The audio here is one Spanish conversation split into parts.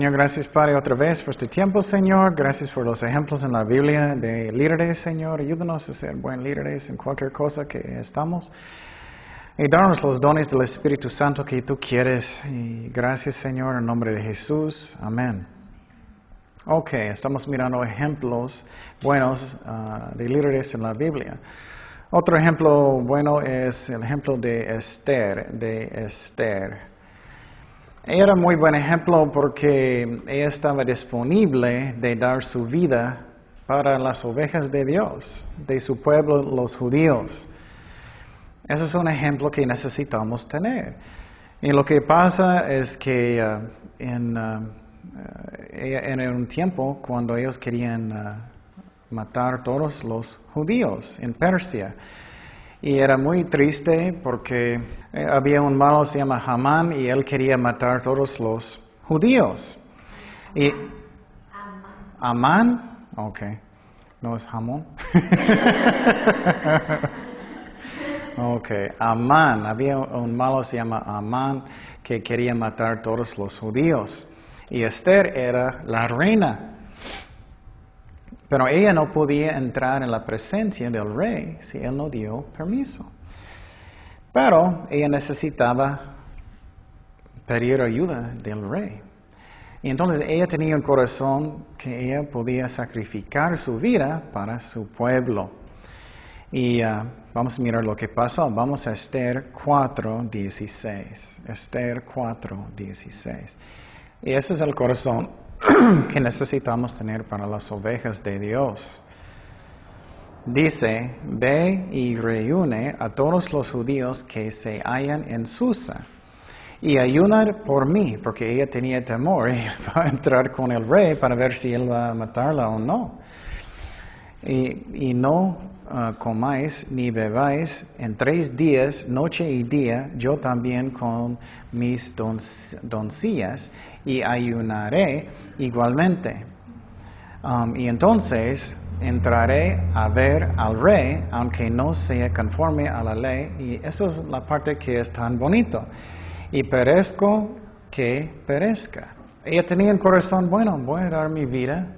Señor, gracias, Padre, otra vez por este tiempo, Señor. Gracias por los ejemplos en la Biblia de líderes, Señor. Ayúdanos a ser buen líderes en cualquier cosa que estamos. Y darnos los dones del Espíritu Santo que tú quieres. Y gracias, Señor, en nombre de Jesús. Amén. Ok, estamos mirando ejemplos buenos de líderes en la Biblia. Otro ejemplo bueno es el ejemplo de Esther. Ella era muy buen ejemplo porque ella estaba disponible de dar su vida para las ovejas de Dios, de su pueblo, los judíos. Ese es un ejemplo que necesitamos tener. Y lo que pasa es que en un tiempo cuando ellos querían matar todos los judíos en Persia. Y era muy triste porque había un malo que se llama Hamán y él quería matar todos los judíos. Y Amán, ok, no es Hamón. Ok, Amán, había un malo que se llama Amán que quería matar todos los judíos. Y Esther era la reina. Pero ella no podía entrar en la presencia del rey si él no dio permiso. Pero ella necesitaba pedir ayuda del rey. Y entonces ella tenía un corazón que ella podía sacrificar su vida para su pueblo. Y vamos a mirar lo que pasó. Vamos a Esther 4:16. Esther 4:16. Y ese es el corazón que necesitamos tener para las ovejas de Dios. Dice, ve y reúne a todos los judíos que se hallan en Susa y ayunar por mí, porque ella tenía temor para entrar con el rey para ver si él va a matarla o no. Y no comáis ni bebáis en 3 días, noche y día, yo también con mis doncillas, y ayunaré igualmente. Y entonces entraré a ver al rey, aunque no sea conforme a la ley. Y esa es la parte que es tan bonito. Y perezco que perezca. Ella tenía un corazón bueno, voy a dar mi vida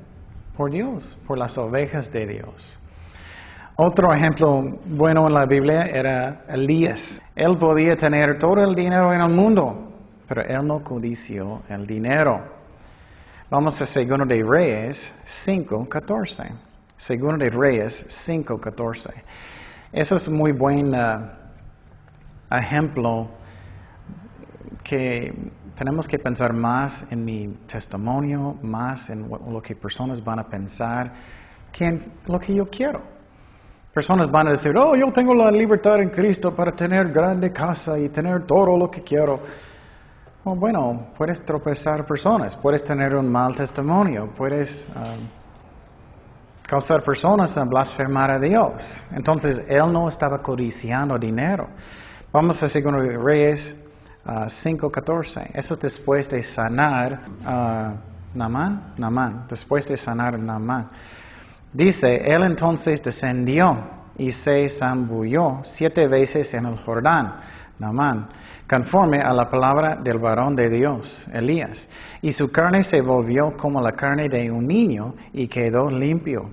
por Dios, por las ovejas de Dios. Otro ejemplo bueno en la Biblia era Elías. Él podía tener todo el dinero en el mundo, pero él no codició el dinero. Vamos a 2 de Reyes 5:14. 2 de Reyes 5:14. Eso es un muy buen ejemplo que tenemos que pensar más en mi testimonio, más en lo que personas van a pensar, que en lo que yo quiero. Personas van a decir, oh, yo tengo la libertad en Cristo para tener grande casa y tener todo lo que quiero. Oh, bueno, puedes tropezar personas, puedes tener un mal testimonio, puedes causar personas a blasfemar a Dios. Entonces, él no estaba codiciando dinero. Vamos a 2 de Reyes 5:14. Eso es después de sanar Naamán, después de sanar Naamán. Dice, él entonces descendió y se zambulló 7 veces en el Jordán, Naamán, conforme a la palabra del varón de Dios, Elías. Y su carne se volvió como la carne de un niño y quedó limpio.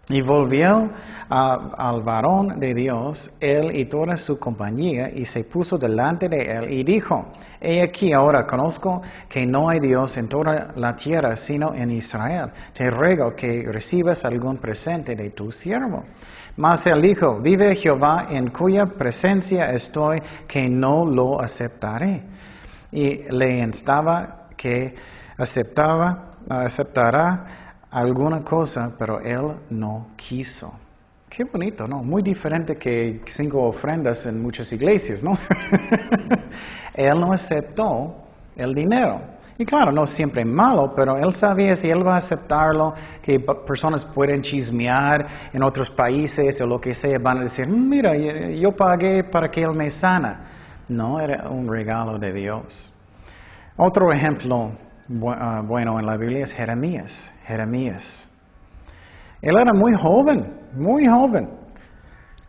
Y volvió al varón de Dios, él y toda su compañía, y se puso delante de él y dijo, he aquí ahora conozco que no hay Dios en toda la tierra sino en Israel. Te ruego que recibas algún presente de tu siervo. Mas él dijo, vive Jehová en cuya presencia estoy, que no lo aceptaré. Y le instaba que aceptará alguna cosa, pero él no quiso. Qué bonito, ¿no? Muy diferente que 5 ofrendas en muchas iglesias, ¿no? Él no aceptó el dinero. Y claro, no siempre malo, pero él sabía si él va a aceptarlo, que personas pueden chismear en otros países o lo que sea, van a decir, mira, yo pagué para que él me sana. No, era un regalo de Dios. Otro ejemplo bueno en la Biblia es Jeremías. Él era muy joven,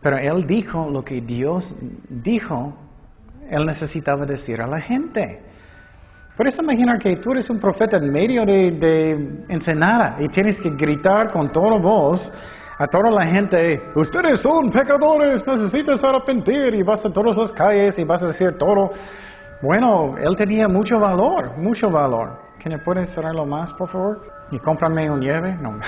pero él dijo lo que Dios dijo, él necesitaba decir a la gente. Puedes imaginar que tú eres un profeta en medio de Ensenada y tienes que gritar con toda voz a toda la gente, ustedes son pecadores, necesitas arrepentir, y vas a todas las calles y vas a decir todo. Bueno, él tenía mucho valor, mucho valor. ¿Que me puedes cerrarlo más, por favor? Y cómprame un nieve. No.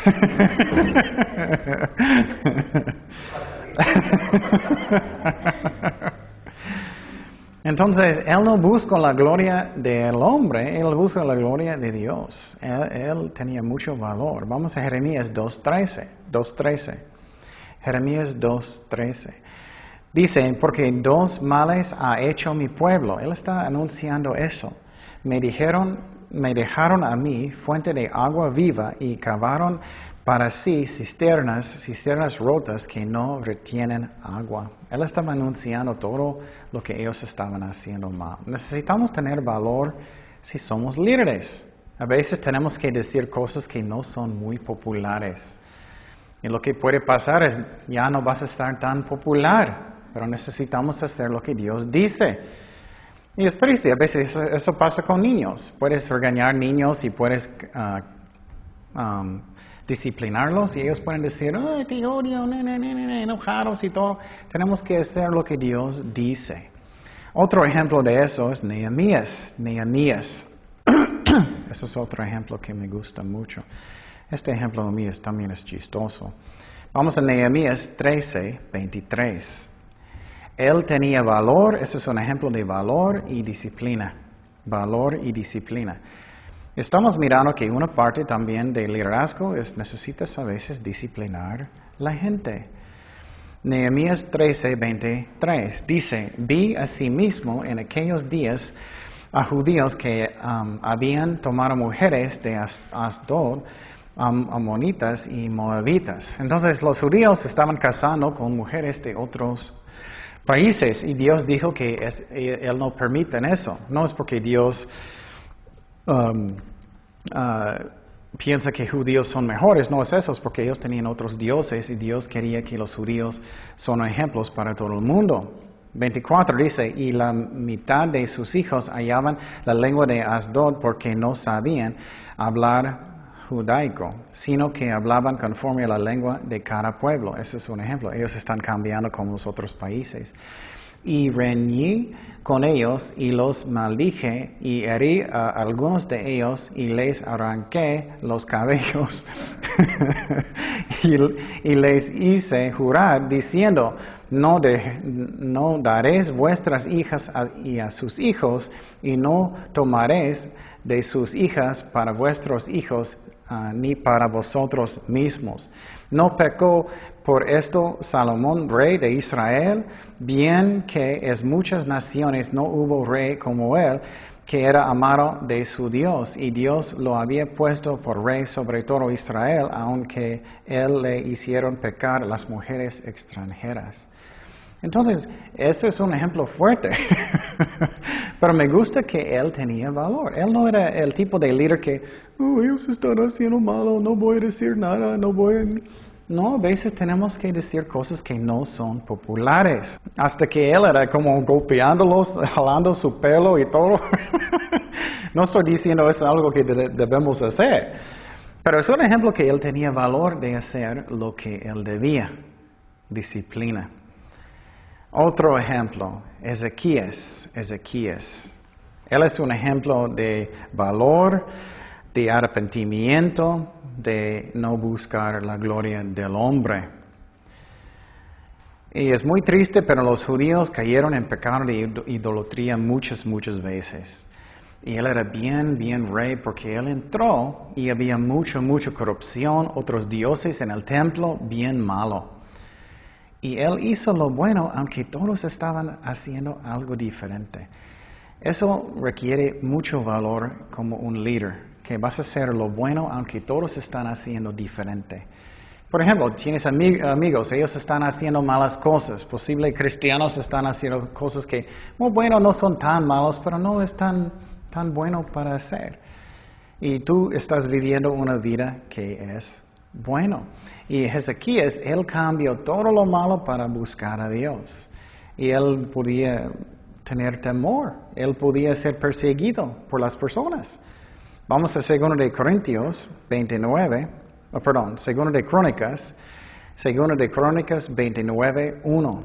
Entonces, él no busca la gloria del hombre, él busca la gloria de Dios. Él tenía mucho valor. Vamos a Jeremías 2:13. Jeremías 2:13. Dice, porque dos males ha hecho mi pueblo. Él está anunciando eso. Me dejaron a mí fuente de agua viva y cavaron para sí cisternas rotas que no retienen agua. Él estaba anunciando todo lo que ellos estaban haciendo mal. Necesitamos tener valor si somos líderes. A veces tenemos que decir cosas que no son muy populares. Y lo que puede pasar es, ya no vas a estar tan popular, pero necesitamos hacer lo que Dios dice. Y es triste, a veces eso pasa con niños. Puedes regañar niños y puedes disciplinarlos y ellos pueden decir, ay, te odio, enojados y todo. Tenemos que hacer lo que Dios dice. Otro ejemplo de eso es Nehemías. Eso es otro ejemplo que me gusta mucho. Este ejemplo de Nehemías también es chistoso. Vamos a Nehemías 13:23. Él tenía valor, eso es un ejemplo de valor y disciplina. Valor y disciplina. Estamos mirando que una parte también del liderazgo es necesitas a veces disciplinar la gente. Nehemías 13:23 dice, vi asimismo en aquellos días a judíos que habían tomado mujeres de Asdod, amonitas y moabitas. Entonces los judíos estaban casando con mujeres de otros países y Dios dijo que Él no permite eso. No es porque Dios piensa que judíos son mejores, no es eso, es porque ellos tenían otros dioses y Dios quería que los judíos son ejemplos para todo el mundo. 24 dice, y la mitad de sus hijos hallaban la lengua de Asdod porque no sabían hablar judaico, sino que hablaban conforme a la lengua de cada pueblo. Ese es un ejemplo. Ellos están cambiando como los otros países. Y reñí con ellos y los maldije y herí a algunos de ellos y les arranqué los cabellos y les hice jurar diciendo, no daréis vuestras hijas y a sus hijos y no tomaréis de sus hijas para vuestros hijos ni para vosotros mismos. ¿No pecó por esto Salomón, rey de Israel? Bien que es muchas naciones no hubo rey como él, que era amado de su Dios, y Dios lo había puesto por rey sobre todo Israel, aunque él le hicieron pecar las mujeres extranjeras. Entonces, ese es un ejemplo fuerte. Pero me gusta que él tenía valor. Él no era el tipo de líder que, ellos están haciendo malo, no voy a decir nada, No, a veces tenemos que decir cosas que no son populares. Hasta que él era como golpeándolos, jalando su pelo y todo. No estoy diciendo eso es algo que debemos hacer. Pero es un ejemplo que él tenía valor de hacer lo que él debía. Disciplina. Otro ejemplo, Ezequías. Él es un ejemplo de valor, de arrepentimiento, de no buscar la gloria del hombre. Y es muy triste, pero los judíos cayeron en pecado de idolatría muchas veces. Y él era bien rey porque él entró y había mucha corrupción, otros dioses en el templo, bien malo. Y él hizo lo bueno aunque todos estaban haciendo algo diferente. Eso requiere mucho valor como un líder, que vas a hacer lo bueno aunque todos están haciendo diferente. Por ejemplo, tienes amigos, ellos están haciendo malas cosas. Posible cristianos están haciendo cosas que, bueno, no son tan malos, pero no es tan bueno para hacer. Y tú estás viviendo una vida que es bueno. Y Ezequías, él cambió todo lo malo para buscar a Dios. Y él podía tener temor. Él podía ser perseguido por las personas. Vamos a 2 de Corintios 29, perdón, 2 de Crónicas 29, 1.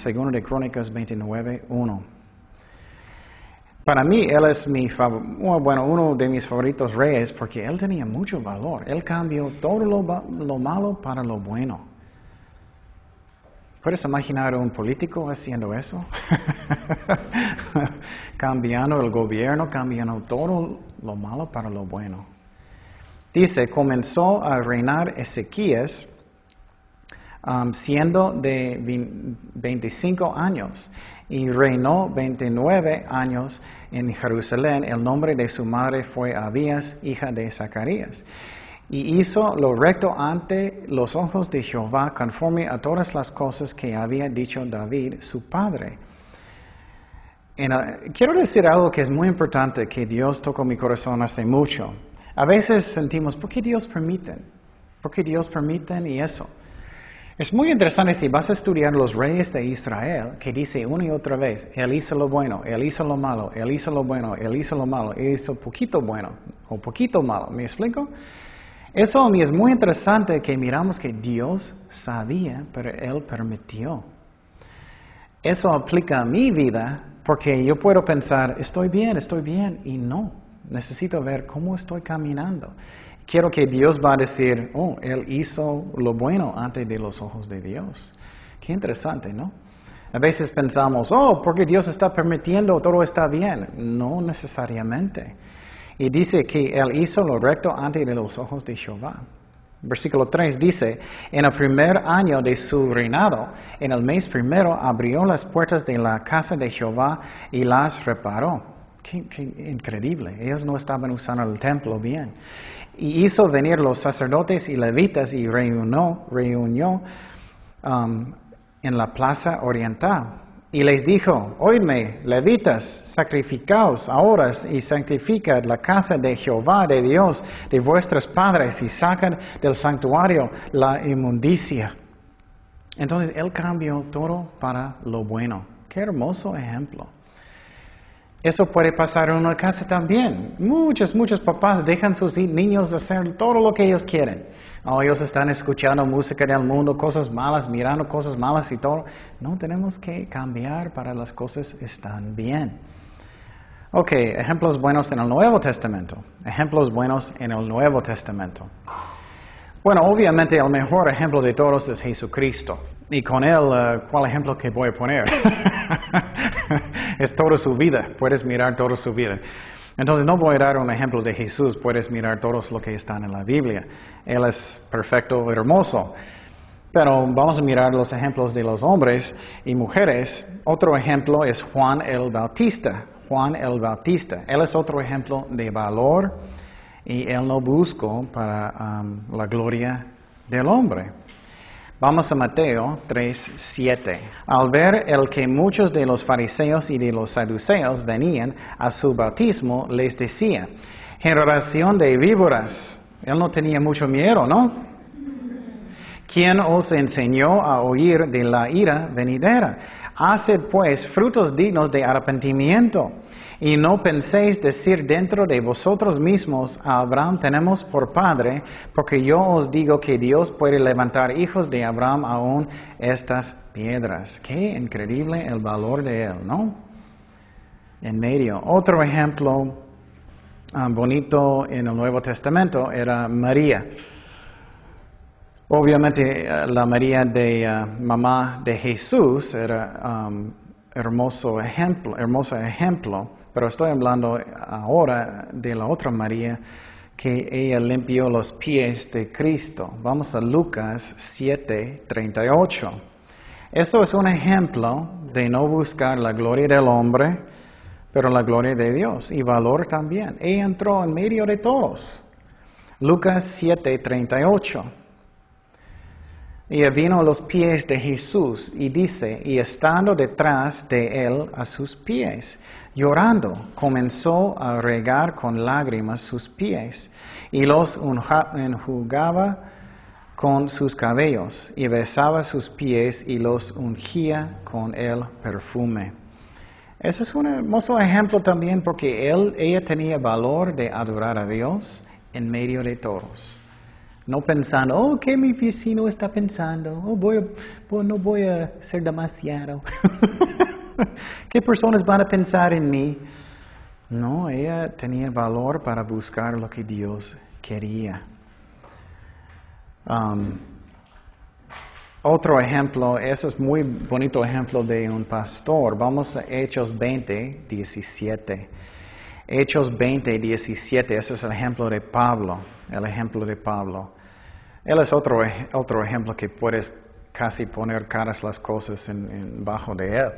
2 de Crónicas 29, 1. Para mí, él es uno de mis favoritos reyes porque él tenía mucho valor. Él cambió todo lo malo para lo bueno. ¿Puedes imaginar un político haciendo eso? Cambiando el gobierno, cambiando todo lo malo para lo bueno. Dice, comenzó a reinar Ezequías siendo de 25 años y reinó 29 años en Jerusalén. El nombre de su madre fue Abías, hija de Zacarías. Y hizo lo recto ante los ojos de Jehová, conforme a todas las cosas que había dicho David, su padre. Quiero decir algo que es muy importante, que Dios tocó mi corazón hace mucho. A veces sentimos, ¿por qué Dios permite? ¿Por qué Dios permite? Y eso. Es muy interesante si vas a estudiar los reyes de Israel, que dice una y otra vez, Él hizo lo bueno, Él hizo lo malo, Él hizo lo bueno, Él hizo lo malo, Él hizo poquito bueno o poquito malo. ¿Me explico? Eso a mí es muy interesante que miramos que Dios sabía, pero Él permitió. Eso aplica a mi vida porque yo puedo pensar, estoy bien, y no. Necesito ver cómo estoy caminando. Quiero que Dios va a decir, Él hizo lo bueno ante de los ojos de Dios. Qué interesante, ¿no? A veces pensamos, porque Dios está permitiendo, todo está bien. No necesariamente. Y dice que Él hizo lo recto ante de los ojos de Jehová. Versículo 3 dice, en el primer año de su reinado, en el mes primero, abrió las puertas de la casa de Jehová y las reparó. Qué increíble. Ellos no estaban usando el templo bien. Y hizo venir los sacerdotes y levitas y reunió en la plaza oriental. Y les dijo, oídme, levitas, sacrificaos ahora y santificad la casa de Jehová, de Dios, de vuestros padres, y sacad del santuario la inmundicia. Entonces, Él cambió todo para lo bueno. Qué hermoso ejemplo. Eso puede pasar en una casa también. Muchos papás dejan sus niños hacer todo lo que ellos quieren. Ellos están escuchando música del mundo, cosas malas, mirando cosas malas y todo. No, tenemos que cambiar para las cosas están bien. Ok, ejemplos buenos en el Nuevo Testamento. Ejemplos buenos en el Nuevo Testamento. Bueno, obviamente el mejor ejemplo de todos es Jesucristo. Y con Él, ¿cuál ejemplo que voy a poner? Es toda su vida. Puedes mirar toda su vida. Entonces no voy a dar un ejemplo de Jesús. Puedes mirar todos lo que están en la Biblia. Él es perfecto, hermoso. Pero vamos a mirar los ejemplos de los hombres y mujeres. Otro ejemplo es Juan el Bautista. Juan el Bautista. Él es otro ejemplo de valor y él no buscó para la gloria del hombre. Vamos a Mateo 3:7. Al ver el que muchos de los fariseos y de los saduceos venían a su bautismo, les decía, generación de víboras. Él no tenía mucho miedo, ¿no? ¿Quién os enseñó a oír de la ira venidera? Haced pues frutos dignos de arrepentimiento. Y no penséis decir dentro de vosotros mismos, a Abraham tenemos por padre, porque yo os digo que Dios puede levantar hijos de Abraham aún estas piedras. Qué increíble el valor de él, ¿no? En medio. Otro ejemplo bonito en el Nuevo Testamento era María. Obviamente la María mamá de Jesús era hermoso ejemplo. Pero estoy hablando ahora de la otra María, que ella limpió los pies de Cristo. Vamos a Lucas 7:38. Esto es un ejemplo de no buscar la gloria del hombre, pero la gloria de Dios y valor también. Ella entró en medio de todos. Lucas 7:38. Ella vino a los pies de Jesús y dice, y estando detrás de él a sus pies, llorando, comenzó a regar con lágrimas sus pies y los enjugaba con sus cabellos y besaba sus pies y los ungía con el perfume. Ese es un hermoso ejemplo también porque ella tenía valor de adorar a Dios en medio de todos. No pensando, oh, ¿qué mi vecino está pensando? Oh, no voy a ser demasiado. ¿Qué personas van a pensar en mí? No, ella tenía valor para buscar lo que Dios quería. Otro ejemplo, eso es muy bonito ejemplo de un pastor. Vamos a Hechos 20, 17. Hechos 20, 17, ese es el ejemplo de Pablo. El ejemplo de Pablo. Él es otro ejemplo que puedes casi poner caras las cosas bajo de él.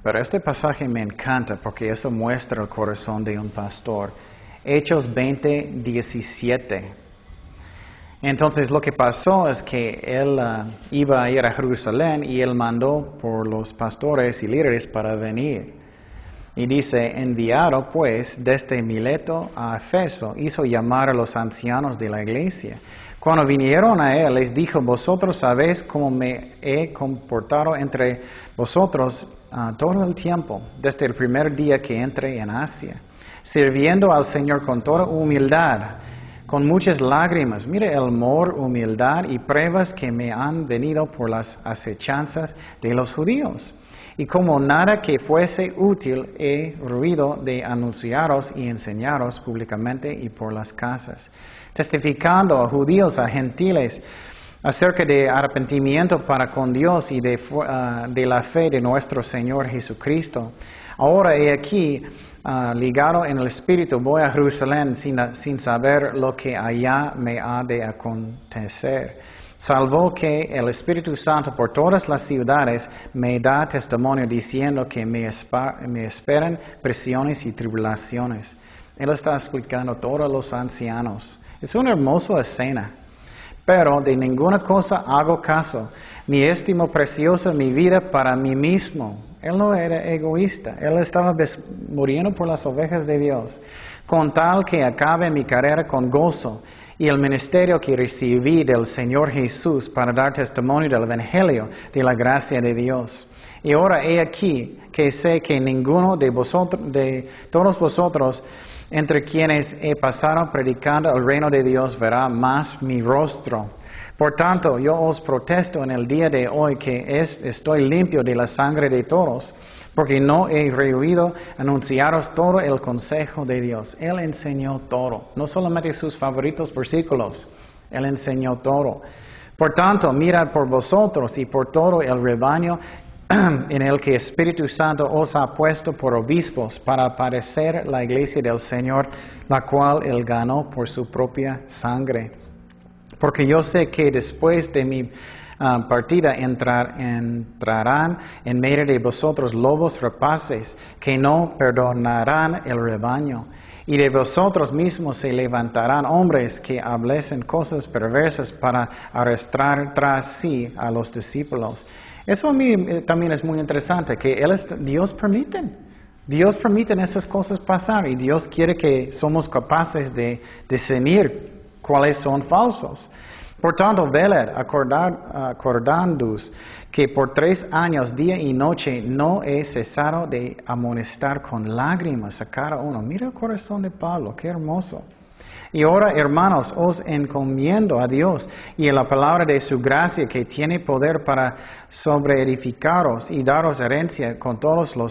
Pero este pasaje me encanta porque eso muestra el corazón de un pastor. Hechos 20, 17. Entonces lo que pasó es que él iba a ir a Jerusalén y él mandó por los pastores y líderes para venir. Y dice, enviado pues desde Mileto a Efeso, hizo llamar a los ancianos de la iglesia. Cuando vinieron a él, les dijo, vosotros sabéis cómo me he comportado entre vosotros todo el tiempo, desde el primer día que entré en Asia, sirviendo al Señor con toda humildad, con muchas lágrimas. Mire el amor, humildad y pruebas que me han venido por las acechanzas de los judíos. Y como nada que fuese útil, he huido de anunciaros y enseñaros públicamente y por las casas, testificando a judíos, a gentiles, acerca de arrepentimiento para con Dios y de la fe de nuestro Señor Jesucristo. Ahora he aquí, ligado en el Espíritu, voy a Jerusalén sin saber lo que allá me ha de acontecer, salvo que el Espíritu Santo por todas las ciudades me da testimonio diciendo que me esperan presiones y tribulaciones. Él está explicando a todos los ancianos. Es una hermosa escena, pero de ninguna cosa hago caso, ni estimo preciosa mi vida para mí mismo. Él no era egoísta, él estaba muriendo por las ovejas de Dios, con tal que acabe mi carrera con gozo y el ministerio que recibí del Señor Jesús para dar testimonio del Evangelio de la gracia de Dios. Y ahora he aquí que sé que ninguno de todos vosotros, entre quienes he pasado predicando el reino de Dios, verá más mi rostro. Por tanto, yo os protesto en el día de hoy que estoy limpio de la sangre de todos, porque no he rehuido anunciaros todo el consejo de Dios. Él enseñó todo, no solamente sus favoritos versículos, Él enseñó todo. Por tanto, mirad por vosotros y por todo el rebaño en el que Espíritu Santo os ha puesto por obispos para padecer la iglesia del Señor, la cual Él ganó por su propia sangre. Porque yo sé que después de mi partida entrarán en medio de vosotros lobos rapaces que no perdonarán el rebaño. Y de vosotros mismos se levantarán hombres que hablen cosas perversas para arrastrar tras sí a los discípulos. Eso a mí también es muy interesante, que Dios permite esas cosas pasar y Dios quiere que somos capaces de discernir cuáles son falsos. Por tanto, veled, acordándoos que por 3 años, día y noche, no he cesado de amonestar con lágrimas a cada uno. Mira el corazón de Pablo, qué hermoso. Y ahora, hermanos, os encomiendo a Dios y a la palabra de su gracia que tiene poder para sobreedificaros y daros herencia con todos los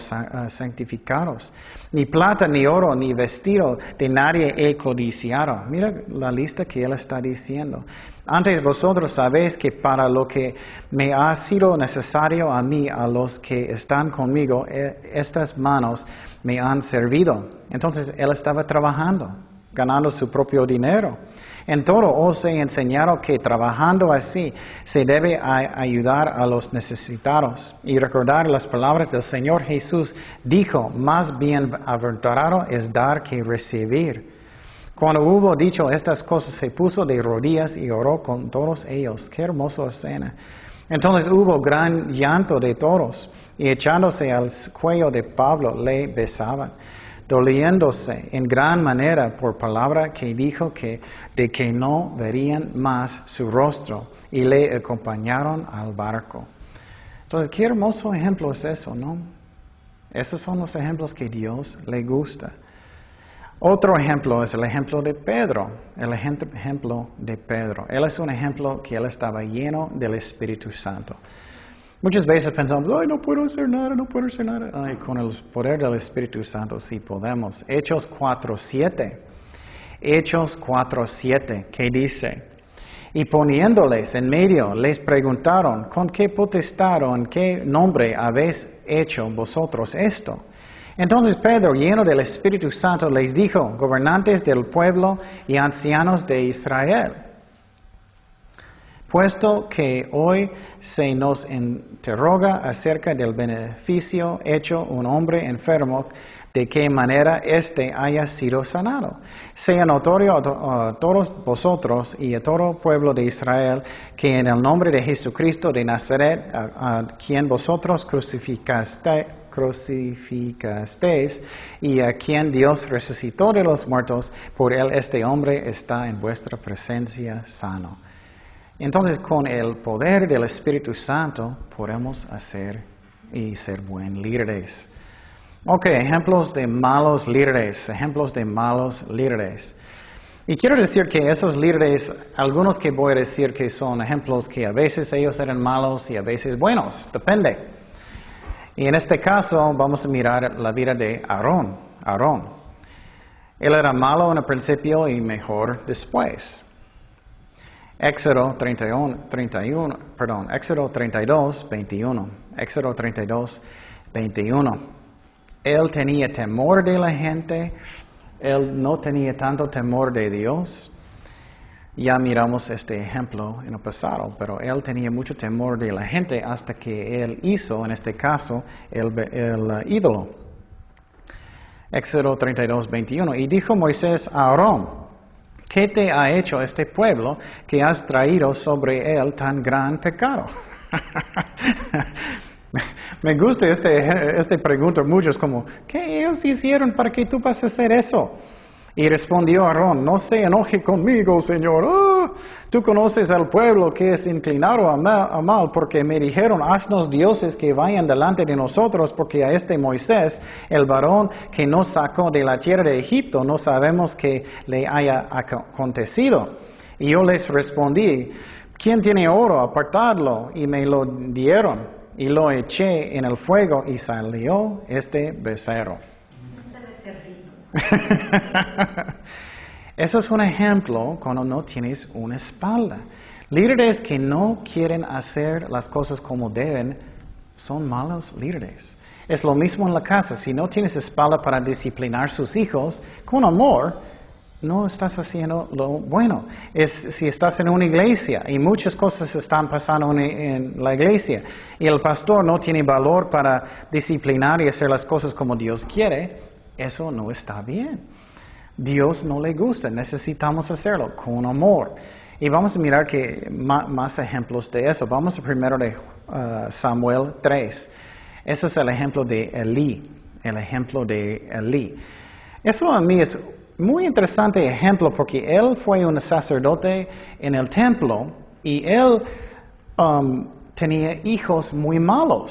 santificados. Ni plata, ni oro, ni vestido de nadie he codiciado. Mira la lista que él está diciendo. Antes vosotros sabéis que para lo que me ha sido necesario a mí, a los que están conmigo, estas manos me han servido. Entonces él estaba trabajando, ganando su propio dinero. En todo os he enseñado que trabajando así se debe ayudar a los necesitados y recordar las palabras del Señor Jesús. Dijo, más bienaventurado es dar que recibir. Cuando hubo dicho estas cosas, se puso de rodillas y oró con todos ellos. Qué hermosa escena. Entonces hubo gran llanto de todos y echándose al cuello de Pablo le besaban. doliéndose en gran manera por palabra que dijo de que no verían más su rostro, y le acompañaron al barco. Entonces, qué hermoso ejemplo es eso, ¿no? Esos son los ejemplos que Dios le gusta. Otro ejemplo es el ejemplo de Pedro, el ejemplo de Pedro. Él es un ejemplo que él estaba lleno del Espíritu Santo. Muchas veces pensamos, ay, no puedo hacer nada, no puedo hacer nada. Ay, con el poder del Espíritu Santo sí podemos. Hechos 4:7. Hechos 4:7, que dice, y poniéndoles en medio, les preguntaron, ¿con qué potestad o en qué nombre habéis hecho vosotros esto? Entonces Pedro, lleno del Espíritu Santo, les dijo, gobernantes del pueblo y ancianos de Israel, puesto que hoy se nos interroga acerca del beneficio hecho un hombre enfermo, de qué manera éste haya sido sanado. Sea notorio a todos vosotros y a todo el pueblo de Israel que en el nombre de Jesucristo de Nazaret, a quien vosotros crucificasteis y a quien Dios resucitó de los muertos, por él este hombre está en vuestra presencia sano. Entonces, con el poder del Espíritu Santo podemos hacer y ser buen líderes. Ok, ejemplos de malos líderes, Y quiero decir que esos líderes, algunos que voy a decir que son ejemplos que a veces ellos eran malos y a veces buenos, depende. Y en este caso vamos a mirar la vida de Aarón. Él era malo en el principio y mejor después. Éxodo 32, 21. Éxodo 32, 21. Él tenía temor de la gente, él no tenía tanto temor de Dios. Ya miramos este ejemplo en el pasado, pero él tenía mucho temor de la gente hasta que él hizo, en este caso, el ídolo. Éxodo 32, 21. Y dijo Moisés a Aarón, ¿qué te ha hecho este pueblo que has traído sobre él tan gran pecado? Me gusta esta pregunta, muchos como, ¿qué ellos hicieron para que tú vas a hacer eso? Y respondió Aarón, no se enoje conmigo, Señor. Tú conoces al pueblo que es inclinado a mal, porque me dijeron, haznos dioses que vayan delante de nosotros, porque a este Moisés, el varón que nos sacó de la tierra de Egipto, no sabemos qué le haya acontecido. Y yo les respondí, ¿quién tiene oro? Apartadlo. Y me lo dieron, y lo eché en el fuego, y salió este becerro. Eso es un ejemplo cuando no tienes una espalda. Líderes que no quieren hacer las cosas como deben son malos líderes. Es lo mismo en la casa. Si no tienes espalda para disciplinar sus hijos con amor, no estás haciendo lo bueno. Si estás en una iglesia y muchas cosas están pasando en la iglesia y el pastor no tiene valor para disciplinar y hacer las cosas como Dios quiere, eso no está bien. Dios no le gusta, necesitamos hacerlo con amor. Y vamos a mirar que más ejemplos de eso. Vamos a primero de Samuel 3. Ese es el ejemplo de Elí. Eso a mí es muy interesante ejemplo porque él fue un sacerdote en el templo y él tenía hijos muy malos.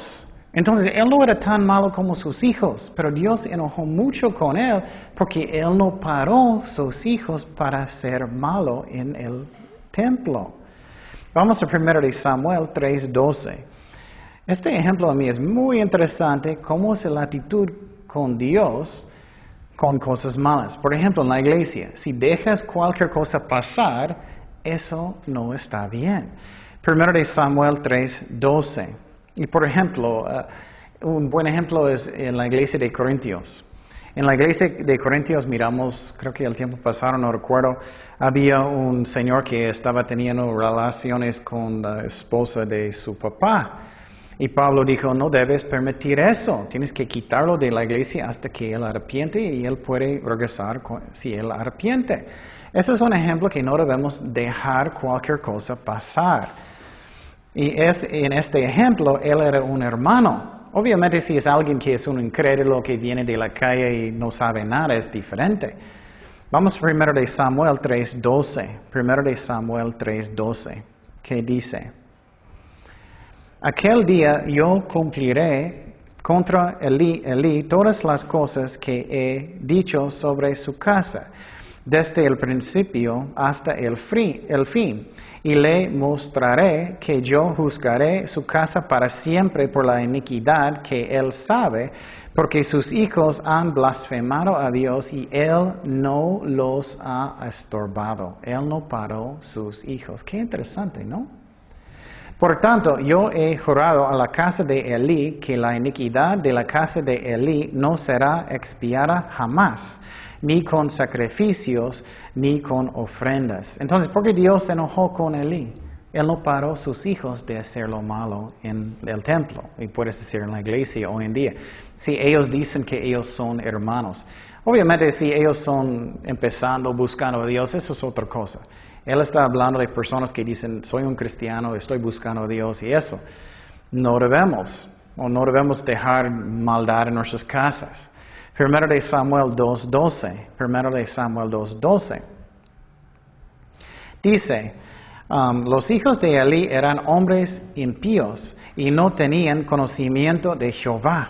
Entonces, él no era tan malo como sus hijos, pero Dios enojó mucho con él porque él no paró sus hijos para ser malo en el templo. Vamos a primero de Samuel 3:12. Este ejemplo a mí es muy interesante, cómo es la actitud con Dios con cosas malas. Por ejemplo, en la iglesia, si dejas cualquier cosa pasar, eso no está bien. Primero de Samuel 3:12. Y por ejemplo, un buen ejemplo es en la iglesia de Corintios. En la iglesia de Corintios miramos, creo que el tiempo pasado, no recuerdo, había un señor que estaba teniendo relaciones con la esposa de su papá. Y Pablo dijo, no debes permitir eso, tienes que quitarlo de la iglesia hasta que él arrepiente y él puede regresar si él arrepiente. Ese es un ejemplo que no debemos dejar cualquier cosa pasar. Y en este ejemplo, él era un hermano. Obviamente si es alguien que es un incrédulo que viene de la calle y no sabe nada, es diferente. Vamos a 1 de Samuel 3:12. 1 de Samuel 3:12. ¿Qué dice? Aquel día yo cumpliré contra Elí todas las cosas que he dicho sobre su casa, desde el principio hasta el fin, y le mostraré que yo juzgaré su casa para siempre por la iniquidad que él sabe, porque sus hijos han blasfemado a Dios y él no los ha estorbado. Él no paró sus hijos. Qué interesante, ¿no? Por tanto, yo he jurado a la casa de Elí que la iniquidad de la casa de Elí no será expiada jamás, ni con sacrificios, ni con ofrendas. Entonces, ¿por qué Dios se enojó con Elí? Él no paró sus hijos de hacer lo malo en el templo, y puedes decir en la iglesia hoy en día. Si ellos dicen que ellos son hermanos. Obviamente, si ellos son empezando, buscando a Dios, eso es otra cosa. Él está hablando de personas que dicen, soy un cristiano, estoy buscando a Dios y eso. No debemos dejar maldad en nuestras casas. 1 de Samuel 2:12. 1 de Samuel 2:12. Dice, los hijos de Elí eran hombres impíos y no tenían conocimiento de Jehová.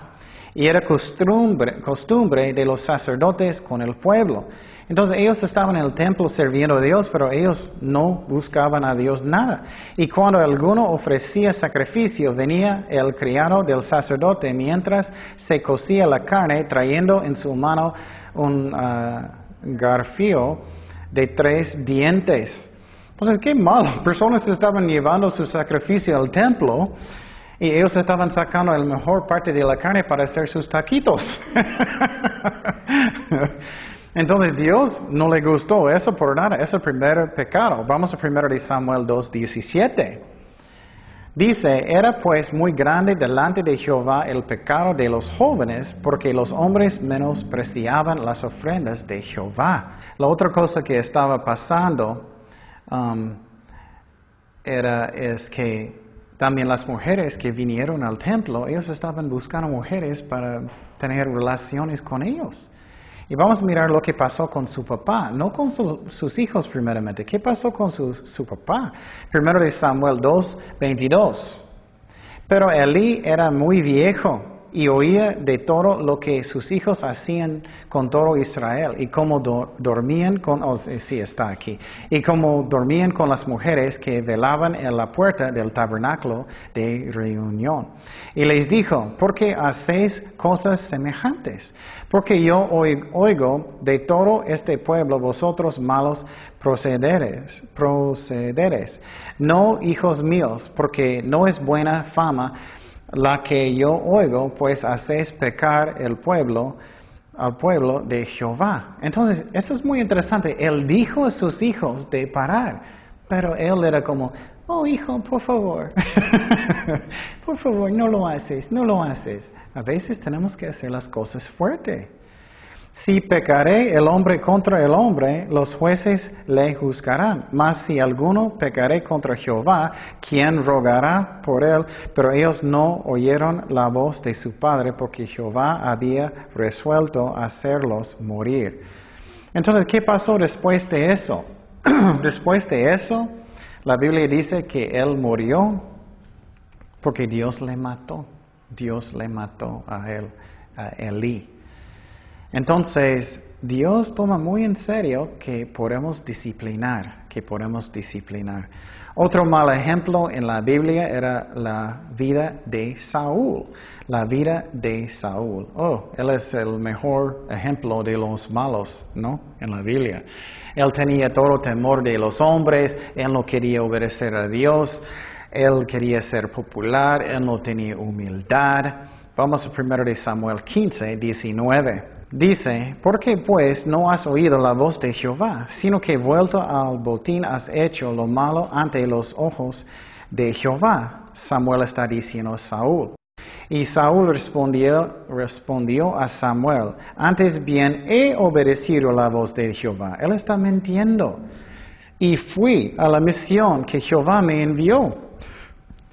Y era costumbre de los sacerdotes con el pueblo. Entonces ellos estaban en el templo sirviendo a Dios, pero ellos no buscaban a Dios nada. Y cuando alguno ofrecía sacrificio, venía el criado del sacerdote mientras se cocía la carne, trayendo en su mano un garfio de 3 dientes. Entonces, qué malo. Personas estaban llevando su sacrificio al templo y ellos estaban sacando la mejor parte de la carne para hacer sus taquitos. Entonces Dios no le gustó eso por nada, es el primer pecado. Vamos a 1 de Samuel 2:17. Dice, era pues muy grande delante de Jehová el pecado de los jóvenes, porque los hombres menospreciaban las ofrendas de Jehová. La otra cosa que estaba pasando es que también las mujeres que vinieron al templo, ellos estaban buscando mujeres para tener relaciones con ellos. Y vamos a mirar lo que pasó con su papá, no con sus hijos primeramente. ¿Qué pasó con su papá? 1 de Samuel 2:22. Pero Elí era muy viejo y oía de todo lo que sus hijos hacían con todo Israel y cómo dormían y cómo dormían con las mujeres que velaban en la puerta del tabernáculo de reunión. Y les dijo, ¿por qué hacéis cosas semejantes? Porque yo oigo de todo este pueblo vosotros malos procederes. No, hijos míos, porque no es buena fama la que yo oigo, pues hacéis pecar al pueblo de Jehová. Entonces, eso es muy interesante. Él dijo a sus hijos de parar, pero él era como, oh hijo, por favor, por favor, no lo haces. A veces tenemos que hacer las cosas fuertes. Si pecaré el hombre contra el hombre, los jueces le juzgarán. Mas si alguno pecaré contra Jehová, ¿quién rogará por él? Pero ellos no oyeron la voz de su padre, porque Jehová había resuelto hacerlos morir. Entonces, ¿qué pasó después de eso? Después de eso, la Biblia dice que él murió porque Dios le mató. Dios le mató a él, a Elí. Entonces, Dios toma muy en serio que podemos disciplinar. Otro mal ejemplo en la Biblia era la vida de Saúl. Oh, él es el mejor ejemplo de los malos, ¿no? En la Biblia. Él tenía todo temor de los hombres, él no quería obedecer a Dios. Él quería ser popular, él no tenía humildad. Vamos a 1 de Samuel 15:19. Dice, ¿por qué pues no has oído la voz de Jehová, sino que vuelto al botín has hecho lo malo ante los ojos de Jehová? Samuel está diciendo a Saúl. Y Saúl respondió a Samuel, antes bien he obedecido la voz de Jehová. Él está mintiendo. Y fui a la misión que Jehová me envió.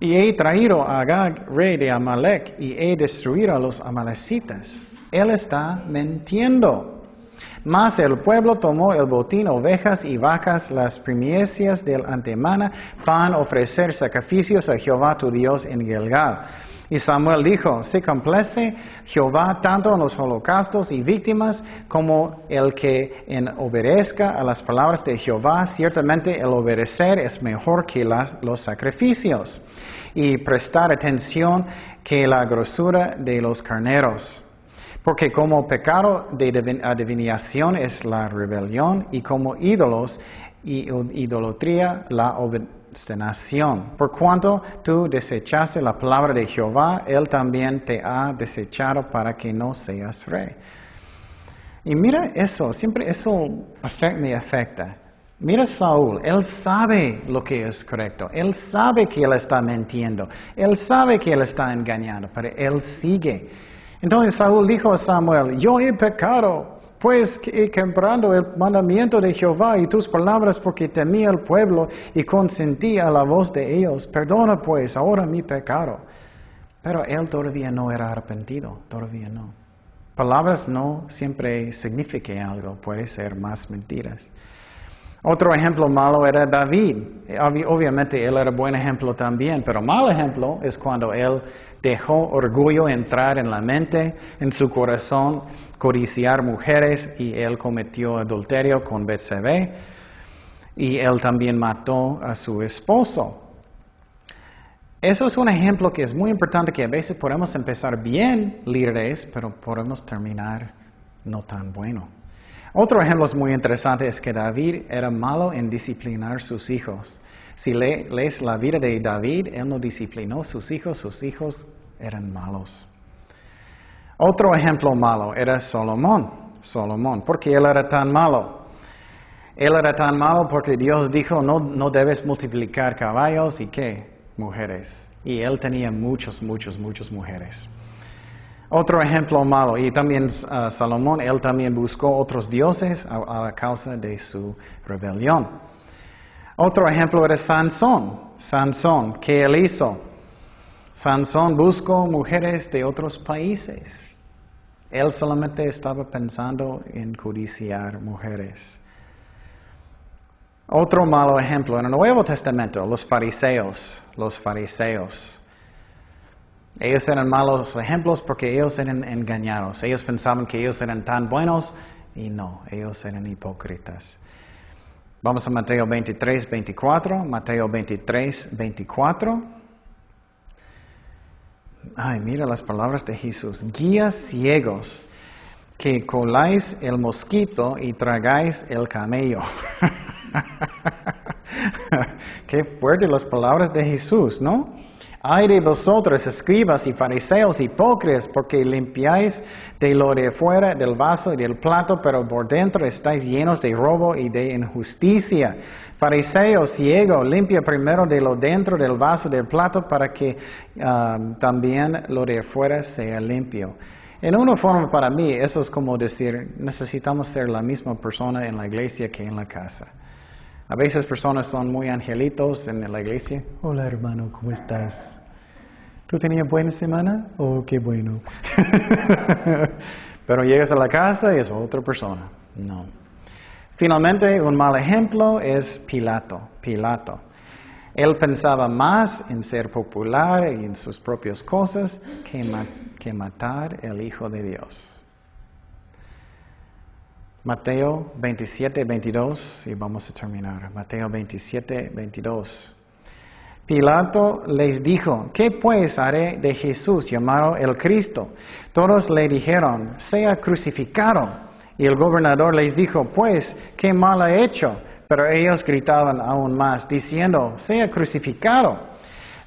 Y he traído a Agag, rey de Amalek, y he destruido a los amalecitas. Él está mintiendo. Mas el pueblo tomó el botín, ovejas y vacas, las primicias del antemana, para ofrecer sacrificios a Jehová tu Dios en Gilgal. Y Samuel dijo, se complace Jehová tanto en los holocaustos y víctimas como el que obedezca a las palabras de Jehová. Ciertamente el obedecer es mejor que los sacrificios, y prestar atención que la grosura de los carneros. Porque como pecado de adivinación es la rebelión, y como ídolos y idolatría la obstinación. Por cuanto tú desechaste la palabra de Jehová, Él también te ha desechado para que no seas rey. Y mira eso, siempre eso me afecta. Mira Saúl, él sabe lo que es correcto, él sabe que él está mintiendo, él sabe que él está engañando, pero él sigue. Entonces Saúl dijo a Samuel, yo he pecado, pues he quebrado el mandamiento de Jehová y tus palabras porque temía al pueblo y consentía a la voz de ellos. Perdona pues ahora mi pecado. Pero él todavía no era arrepentido, todavía no. Palabras no siempre significan algo, puede ser más mentiras. Otro ejemplo malo era David. Obviamente él era buen ejemplo también, pero mal ejemplo es cuando él dejó orgullo entrar en la mente, en su corazón, codiciar mujeres, y él cometió adulterio con Betsabé, y él también mató a su esposo. Eso es un ejemplo que es muy importante, que a veces podemos empezar bien líderes, pero podemos terminar no tan bueno. Otro ejemplo muy interesante es que David era malo en disciplinar sus hijos. Si lees la vida de David, él no disciplinó sus hijos eran malos. Otro ejemplo malo era Salomón, porque él era tan malo. Él era tan malo porque Dios dijo, no debes multiplicar caballos y ¿qué? Mujeres. Y él tenía muchas mujeres. Otro ejemplo malo, y también Salomón, él también buscó otros dioses a causa de su rebelión. Otro ejemplo era Sansón, ¿qué él hizo? Sansón buscó mujeres de otros países. Él solamente estaba pensando en codiciar mujeres. Otro malo ejemplo en el Nuevo Testamento, los fariseos. Ellos eran malos ejemplos porque ellos eran engañados. Ellos pensaban que ellos eran tan buenos y no, ellos eran hipócritas. Vamos a Mateo 23, 24. Mateo 23, 24. Ay, mira las palabras de Jesús. Guías ciegos, que coláis el mosquito y tragáis el camello. Qué fuerte las palabras de Jesús, ¿no? Ay de vosotros, escribas y fariseos hipócritas, porque limpiáis de lo de fuera del vaso y del plato, pero por dentro estáis llenos de robo y de injusticia. Fariseo ciego, limpia primero de lo dentro del vaso y del plato, para que también lo de fuera sea limpio. En una forma, para mí, eso es como decir, necesitamos ser la misma persona en la iglesia que en la casa. A veces personas son muy angelitos en la iglesia. Hola hermano, ¿cómo estás? ¿Tú tenías buena semana? Oh, qué bueno. Pero llegas a la casa y es otra persona. No. Finalmente, un mal ejemplo es Pilato. Él pensaba más en ser popular y en sus propias cosas que matar al Hijo de Dios. Mateo 27, 22, y vamos a terminar. Mateo 27, 22. Pilato les dijo, ¿qué pues haré de Jesús llamado el Cristo? Todos le dijeron, sea crucificado. Y el gobernador les dijo, pues, ¿qué mal ha hecho? Pero ellos gritaban aún más, diciendo, sea crucificado.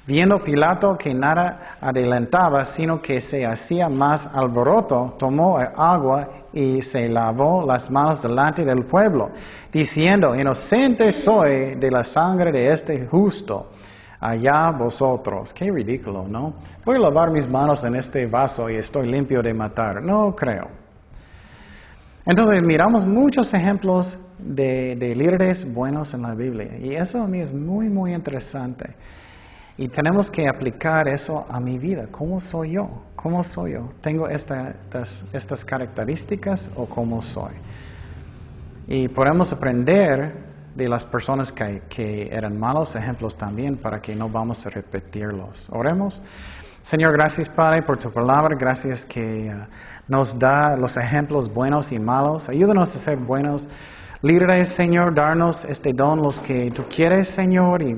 Viendo Pilato que nada adelantaba, sino que se hacía más alboroto, tomó agua y se lavó las manos delante del pueblo, diciendo, inocente soy de la sangre de este justo, allá vosotros. Qué ridículo, ¿no? Voy a lavar mis manos en este vaso y estoy limpio de matar. No creo. Entonces miramos muchos ejemplos de líderes buenos en la Biblia, y eso a mí es muy, muy interesante. Y tenemos que aplicar eso a mi vida. ¿Cómo soy yo? ¿Cómo soy yo? ¿Tengo estas características o cómo soy? Y podemos aprender de las personas que eran malos ejemplos también para que no vamos a repetirlos. Oremos. Señor, gracias Padre por tu palabra. Gracias que nos da los ejemplos buenos y malos. Ayúdanos a ser buenos líderes, Señor. Darnos este don, los que tú quieres, Señor. Y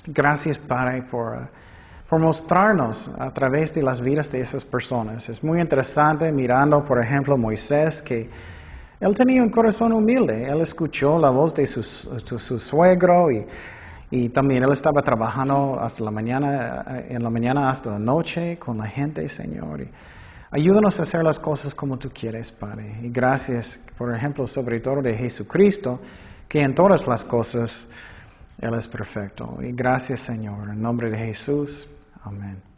gracias, Padre, por mostrarnos a través de las vidas de esas personas. Es muy interesante mirando, por ejemplo, Moisés, que él tenía un corazón humilde. Él escuchó la voz de su suegro y también él estaba trabajando hasta en la mañana hasta la noche con la gente, Señor. Y ayúdanos a hacer las cosas como tú quieres, Padre. Y gracias, por ejemplo, sobre todo de Jesucristo, que en todas las cosas Él es perfecto. Y gracias, Señor. En nombre de Jesús. Amén.